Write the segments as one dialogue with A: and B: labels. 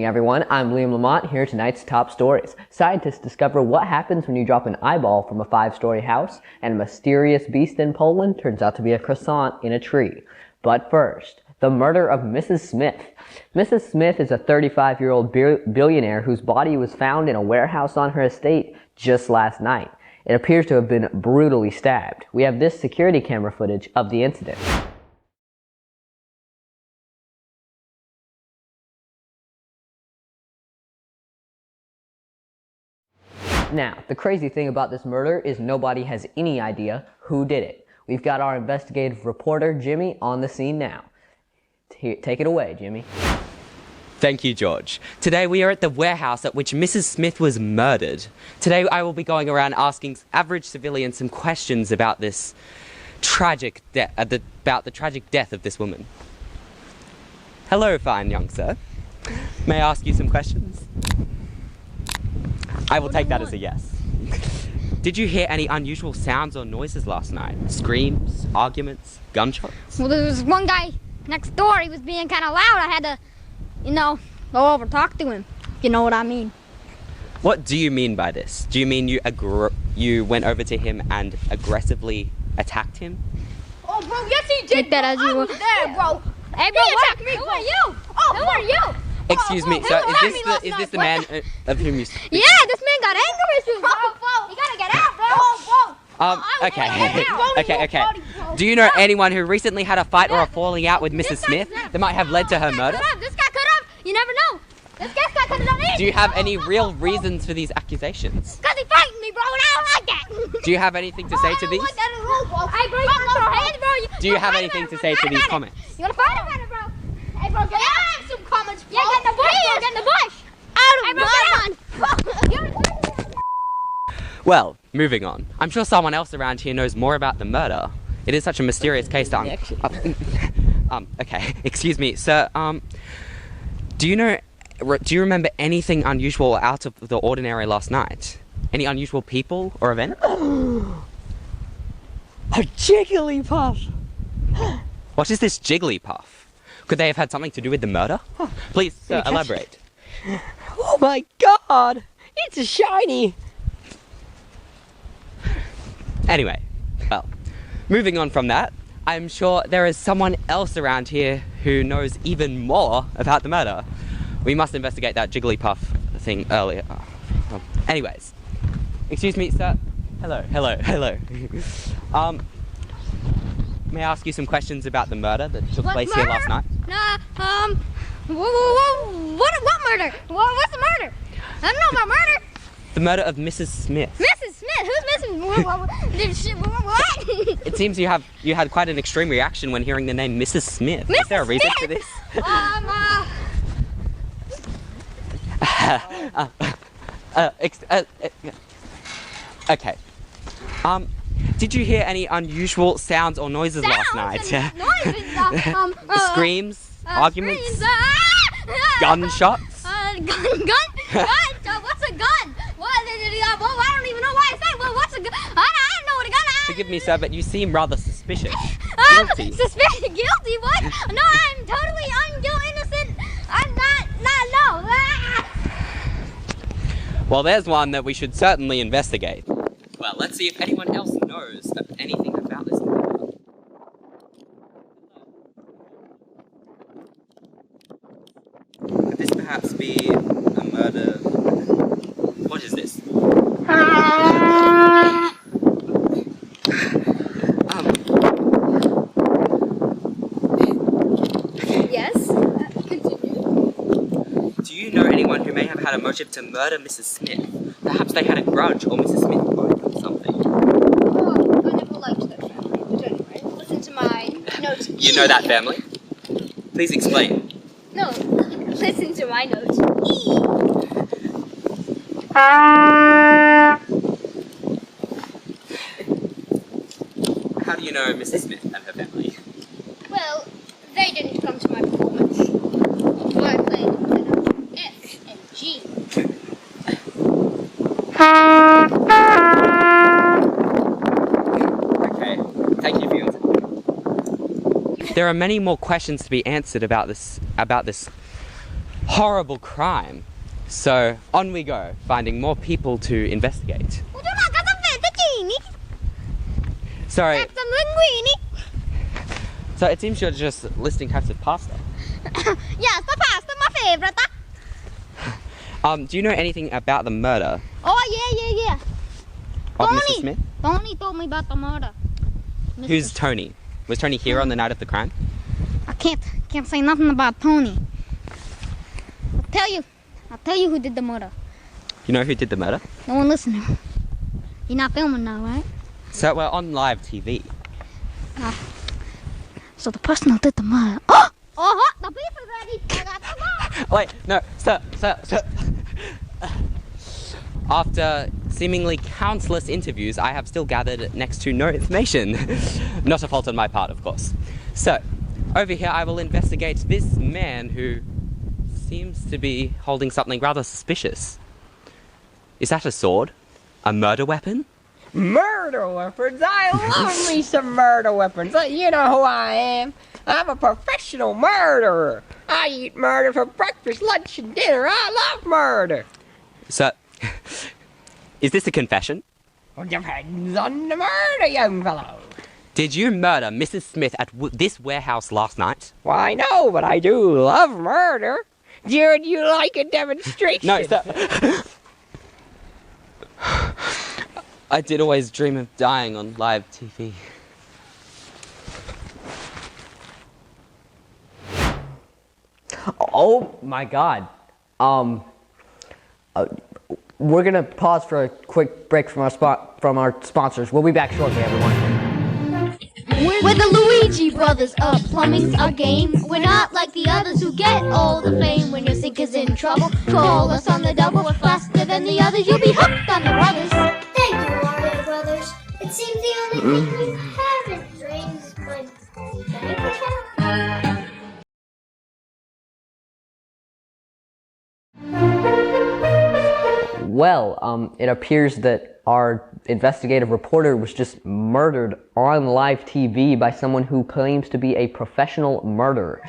A: evening, everyone. I'm Liam Lamont, here tonight's top stories. Scientists discover what happens when you drop an eyeball from a 5-story house, and a mysterious beast in Poland turns out to be a croissant in a tree. But first, the murder of Mrs. Smith. Mrs. Smith is a 35-year-old billionaire whose body was found in a warehouse on her estate just last night. It appears to have been brutally stabbed. We have this security camera footage of the incident. Now, the crazy thing about this murder is nobody has any idea who did it. We've got our investigative reporter, Jimmy, on the scene now. Take it away, Jimmy.
B: Thank you, George. Today we are at the warehouse at which Mrs. Smith was murdered. Today I will be going around asking average civilians some questions about this tragic death of this woman. Hello, fine young sir. May I ask you some questions? I will take that as a yes. Did you hear any unusual sounds or noises last night? Screams, arguments, gunshots?
C: Well, there was one guy next door. He was being kind of loud. I had to, go over talk to him. You know what I mean?
B: What do you mean by this? Do you mean you went over to him and aggressively attacked him?
D: Oh, bro, yes he did.
C: Take that as you
D: was there, bro.
C: Hey, bro,
D: He attacked me,
C: Who
D: bro.
C: are you?
D: Oh,
C: Who are you?
B: Excuse me, sir, is this the man of whom you speak?
C: Yeah, this man got anger issues, bro. You gotta get out, bro.
B: Okay. Do you know anyone who recently had a fight or a falling out with Mrs. Smith that might have led to her murder?
C: This guy could have. You never know. This guy could have done anything.
B: Do you have any real reasons for these accusations?
C: Because he fighting me, bro, and I don't like that.
B: Do you have anything to say to these?
C: Hey, bro, you wanna throw hands, bro?
B: Do you have anything to say to these comments?
C: You wanna fight about it, bro? Hey, bro, get
D: I have some comments, bro.
C: Yeah, get in the bush, bro. Get in the bush. Hey, bro, get on.
B: Well, moving on. I'm sure someone else around here knows more about the murder. It is such a mysterious case to okay, excuse me, sir. Do you remember anything unusual out of the ordinary last night? Any unusual people or events?
E: A Jigglypuff!
B: What is this Jigglypuff? Could they have had something to do with the murder? Please, sir, elaborate.
E: Oh my god! It's a shiny!
B: Anyway, well, moving on from that, I'm sure there is someone else around here who knows even more about the murder. We must investigate that Jigglypuff thing earlier. Anyways, excuse me, sir. Hello. May I ask you some questions about the murder that took place here last night?
C: What murder? What's the murder? I don't know about murder.
B: The murder of Mrs. Smith.
C: Mrs. Smith? Who's Mrs. What?
B: It seems you had quite an extreme reaction when hearing the name Mrs. Smith. Is there a reason for this? Okay. Did you hear any unusual sounds or noises last night? Screams, arguments, gunshots.
C: What's a gun? I don't even know why I say. Well, what's a gun? I don't know what a gun is.
B: Forgive me, sir, but you seem rather suspicious.
C: Guilty. Suspicious? Guilty? What? No, I'm totally innocent. I'm not. No.
B: Well, there's one that we should certainly investigate. Well, let's see if anyone else knows of anything about this murder. Could this perhaps be a murder? What is this?
D: Yes. Continue.
B: Do you know anyone who may have had a motive to murder Mrs. Smith? Perhaps they had a grudge, or Mrs. Smith owed them something.
D: Oh, I never liked that family. But anyway, listen to my notes.
B: You know that family? Please explain.
D: No, listen to my notes.
B: How do you know Mrs. Smith and her family?
D: Well, they didn't come to my performance. So I played F and G.
B: Okay, thank you for your time. There are many more questions to be answered about this horrible crime. So on we go, finding more people to investigate. Sorry. So it seems you're just listing types of pasta.
C: Yes, the pasta, my favorite.
B: Do you know anything about the murder
C: Oh, yeah.
B: of
C: Tony.
B: Mrs. Smith?
C: Tony told me about the murder.
B: Who's Tony? Was Tony here on the night of the crime?
C: I can't say nothing about Tony. I'll tell you who did the murder.
B: You know who did the murder?
C: No one listening. You're not filming now, right?
B: So we're on live TV.
C: So the person who did the murder. Oh, the beef is ready. I got the murder.
B: Wait, no, sir. After seemingly countless interviews, I have still gathered next to no information. Not a fault on my part, of course. So, over here I will investigate this man who seems to be holding something rather suspicious. Is that a sword? A murder weapon?
E: Murder weapons? I love me some murder weapons. You know who I am. I'm a professional murderer. I eat murder for breakfast, lunch, and dinner. I love murder.
B: Sir, is this a confession?
E: Well, depends on the murder, young fellow.
B: Did you murder Mrs. Smith at this warehouse last night?
E: Why, no, but I do love murder. Would you like a demonstration?
B: No, sir. I did always dream of dying on live TV.
A: Oh my God. We're gonna pause for a quick break from our sponsors. We'll be back shortly, everyone.
D: We're the Luigi Brothers of plumbing's our game. We're not like the others who get all the fame. When your sink is in trouble, call us on the double. We're faster than the others, you'll be hooked on the brothers. Thank you, Mario Brothers. It seems the only thing you haven't drains my bank account.
A: Well, it appears that our investigative reporter was just murdered on live TV by someone who claims to be a professional murderer.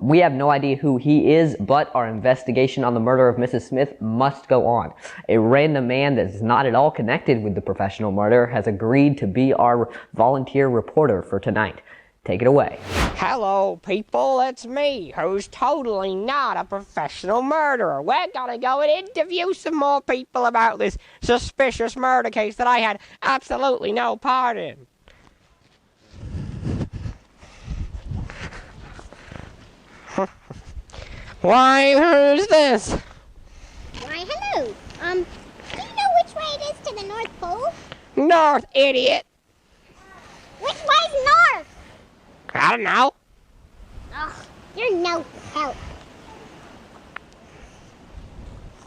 A: We have no idea who he is, but our investigation on the murder of Mrs. Smith must go on. A random man that is not at all connected with the professional murder has agreed to be our volunteer reporter for tonight. Take it away.
E: Hello, people, it's me, who's totally not a professional murderer. We're gonna go and interview some more people about this suspicious murder case that I had absolutely no part in. Why, who's this?
D: Why, hello. Do you know which way it is to the North Pole?
E: North, idiot.
D: Which way's north?
E: I don't know.
D: Ugh, you're no help.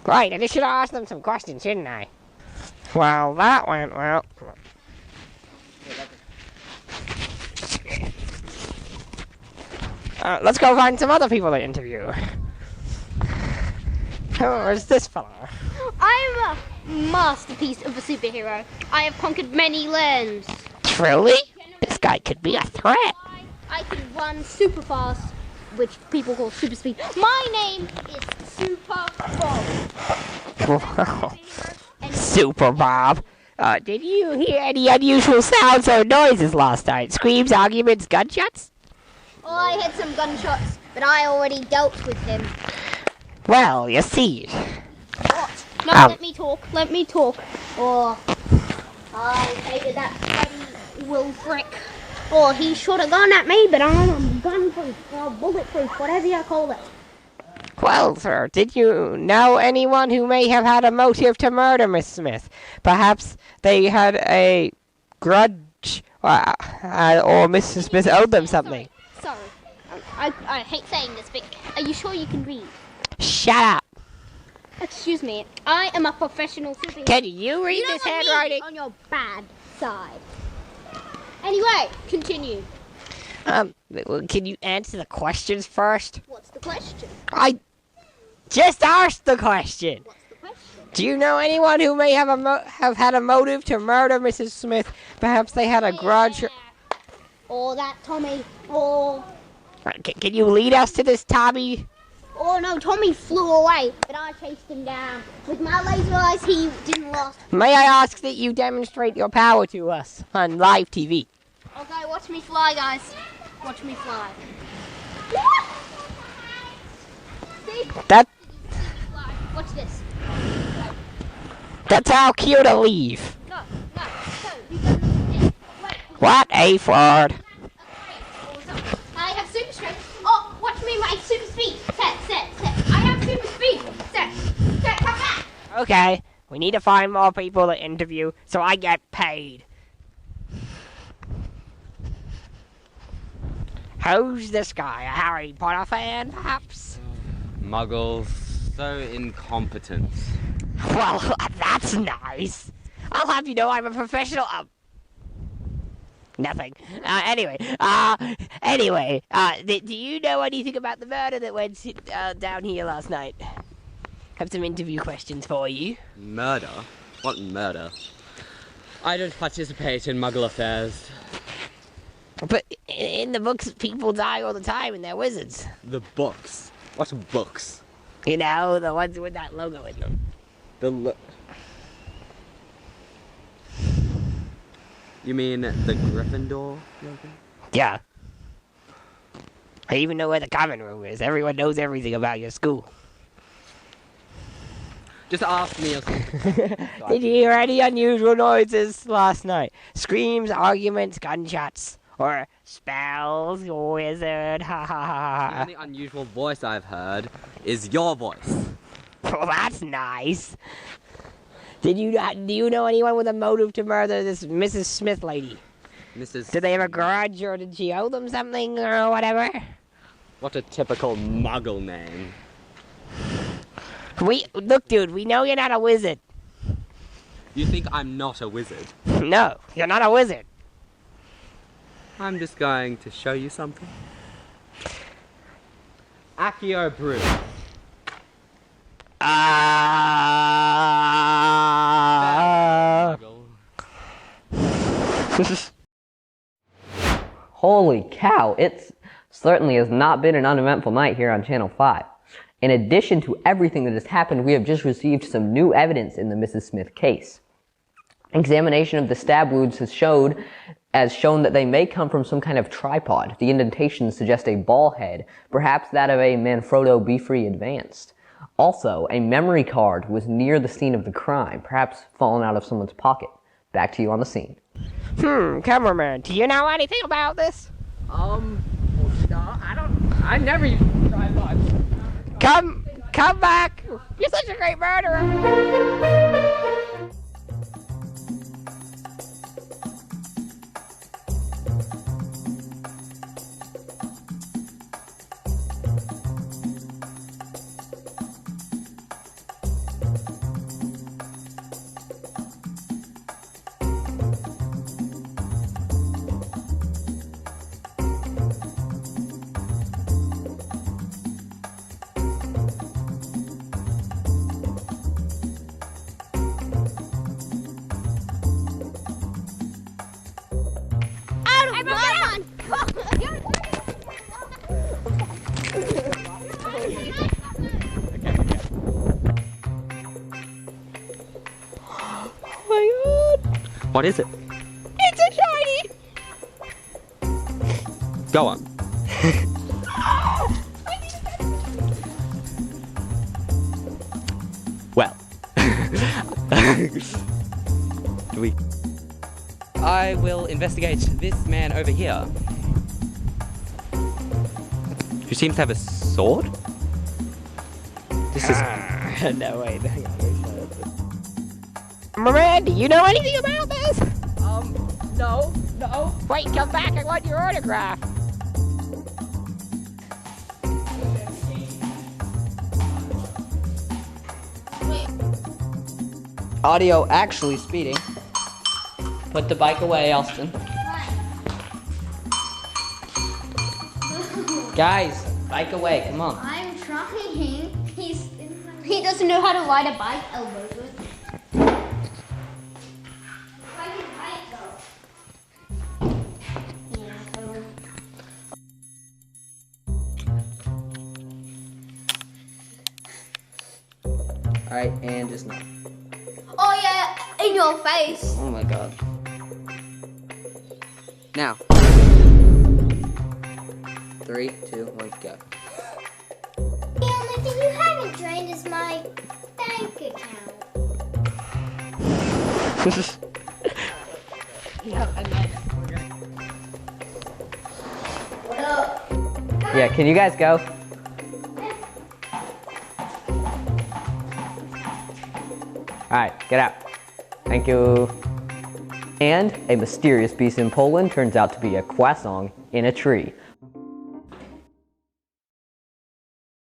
E: Right, I just should have asked them some questions, shouldn't I? Well, that went well. Let's go find some other people to interview. Who is this fellow?
F: I'm a masterpiece of a superhero. I have conquered many lands.
E: Truly? This guy could be a threat.
F: I can run super fast, which people call super speed. My name is Super Bob.
E: Wow. Super Bob. Did you hear any unusual sounds or noises last night? Screams, arguments, gunshots?
F: Oh, I had some gunshots, but I already dealt with him.
E: Well, you see.
F: What? No, let me talk. Let me talk. Oh, I hated that bloody Will Frick. Oh, he shot a gun at me, but I'm gun-proof, or bulletproof, whatever you call it.
E: Well, sir, did you know anyone who may have had a motive to murder Miss Smith? Perhaps they had a grudge, or Mrs. Smith owed them something.
F: Sorry. I hate saying this, but are you sure you can read?
E: Shut up.
F: Excuse me, I am a professional superhero.
E: Can you read this handwriting?
F: On your bad side. Anyway, continue.
E: Can you answer the questions first?
F: What's the question?
E: I just asked the question.
F: What's the question?
E: Do you know anyone who may have had a motive to murder Mrs. Smith? Perhaps they had a grudge.
F: Or that Tommy. Or
E: Can you lead us to this Tommy?
F: Oh no, Tommy flew away, but I chased him down. With my laser eyes, he didn't last.
E: May I ask that you demonstrate your power to us on live TV?
F: Okay, watch me fly, guys. Watch me fly. See?
E: That
F: Fly. Watch this.
E: that's how cute to leave.
F: No. Wait.
E: What a fraud.
F: I have super strength. Oh, watch me make super speed. Set. I have super speed. Set, come back.
E: Okay, we need to find more people to interview so I get paid. Who's this guy? A Harry Potter fan, perhaps?
B: Muggles, so incompetent.
E: Well, that's nice. I'll have you know I'm a professional. Nothing. Anyway, do you know anything about the murder that went down here last night? Have some interview questions for you.
B: Murder? What murder? I don't participate in Muggle affairs.
E: But in the books, people die all the time and they're wizards.
B: The books? What books?
E: You know, the ones with that logo in them.
B: You mean the Gryffindor logo?
E: Yeah. I even know where the common room is. Everyone knows everything about your school.
B: Just ask me.
E: Did you hear any unusual noises last night? Screams, arguments, gunshots, or spells, wizard, ha ha ha.
B: The only unusual voice I've heard is your voice.
E: Well, that's nice. Do you know anyone with a motive to murder this Mrs. Smith lady? Did they have a grudge, or did she owe them something, or whatever?
B: What a typical Muggle name.
E: Look, dude, we know you're not a wizard.
B: You think I'm not a wizard?
E: No, you're not a wizard.
B: I'm just going to show you something. Accio Brew.
A: Holy cow, it certainly has not been an uneventful night here on Channel 5. In addition to everything that has happened, we have just received some new evidence in the Mrs. Smith case. Examination of the stab wounds has shown that they may come from some kind of tripod. The indentations suggest a ball head, perhaps that of a Manfrotto Beefree Advanced. Also, a memory card was near the scene of the crime, perhaps fallen out of someone's pocket. Back to you on the scene.
E: Cameraman, do you know anything about this?
B: No, I never used tripods.
E: Come back! You're such a great murderer!
B: What is it?
E: It's a shiny!
B: Go on. Well. I will investigate this man over here, who seems to have a sword. This is...
E: No, wait, hang on. Miranda, you know anything about this?
B: No.
E: Wait, come back, I want your autograph.
A: Audio actually speeding. Put the bike away, Elston. Guys, bike away, come on.
F: I'm trying. He doesn't know how to ride a bike, elbows with.
B: Alright, and just now.
F: Oh yeah, in your face.
B: Oh my god. Now. 3, 2, 1, go.
D: The only thing you haven't drained is my bank account.
F: What up?
A: Yeah, can you guys go? Alright, get out. Thank you. And a mysterious beast in Poland turns out to be a croissant in a tree.